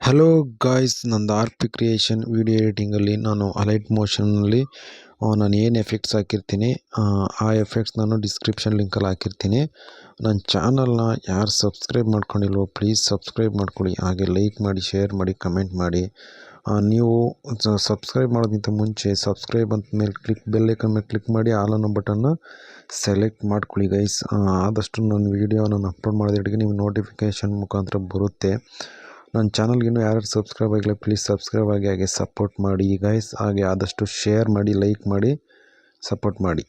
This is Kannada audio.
ಹಲೋ ಗಾಯ್ಸ್, ನಂದು ಆರ್ ಪಿ ಕ್ರಿಯೇಷನ್ ವಿಡಿಯೋ ಎಡಿಟಿಂಗಲ್ಲಿ ನಾನು ಅಲೈಟ್ ಮೋಷನ್ನಲ್ಲಿ ನಾನು ಏನು ಎಫೆಕ್ಟ್ಸ್ ಹಾಕಿರ್ತೀನಿ ಆ ಎಫೆಕ್ಟ್ಸ್ ನಾನು ಡಿಸ್ಕ್ರಿಪ್ಷನ್ ಲಿಂಕಲ್ಲಿ ಹಾಕಿರ್ತೀನಿ. ನನ್ನ ಚಾನಲ್ನ ಯಾರು ಸಬ್ಸ್ಕ್ರೈಬ್ ಮಾಡ್ಕೊಂಡಿಲ್ವೋ ಪ್ಲೀಸ್ ಸಬ್ಸ್ಕ್ರೈಬ್ ಮಾಡ್ಕೊಳ್ಳಿ. ಹಾಗೆ ಲೈಕ್ ಮಾಡಿ, ಶೇರ್ ಮಾಡಿ, ಕಮೆಂಟ್ ಮಾಡಿ. ನೀವು ಸಬ್ಸ್ಕ್ರೈಬ್ ಮಾಡೋದಕ್ಕಿಂತ ಮುಂಚೆ ಸಬ್ಸ್ಕ್ರೈಬ್ ಅಂತ ಮೇಲೆ ಬೆಲ್ ಐಕನ್ ಮೇಲೆ ಕ್ಲಿಕ್ ಮಾಡಿ ಆಲ್ ಅನ್ನೋ ಬಟನ್ನ ಸೆಲೆಕ್ಟ್ ಮಾಡ್ಕೊಳ್ಳಿ ಗೈಸ್. ಆದಷ್ಟು ನನ್ನ ವೀಡಿಯೋ ನಾನು ಅಪ್ಲೋಡ್ ಮಾಡೋದಕ್ಕೆ ನಿಮ್ಗೆ ನೋಟಿಫಿಕೇಷನ್ ಮುಖಾಂತರ ಬರುತ್ತೆ. ನನ್ನ ಚಾನಲ್ಗೆ ಇನ್ನೂ ಯಾರು ಸಬ್ಸ್ಕ್ರೈಬ್ ಆಗಿಲ್ಲ ಪ್ಲೀಸ್ ಸಬ್ಸ್ಕ್ರೈಬ್ ಆಗಿ, ಹಾಗೆ ಸಪೋರ್ಟ್ ಮಾಡಿ ಗೈಸ್. ಹಾಗೆ ಆದಷ್ಟು ಶೇರ್ ಮಾಡಿ, ಲೈಕ್ ಮಾಡಿ, ಸಪೋರ್ಟ್ ಮಾಡಿ.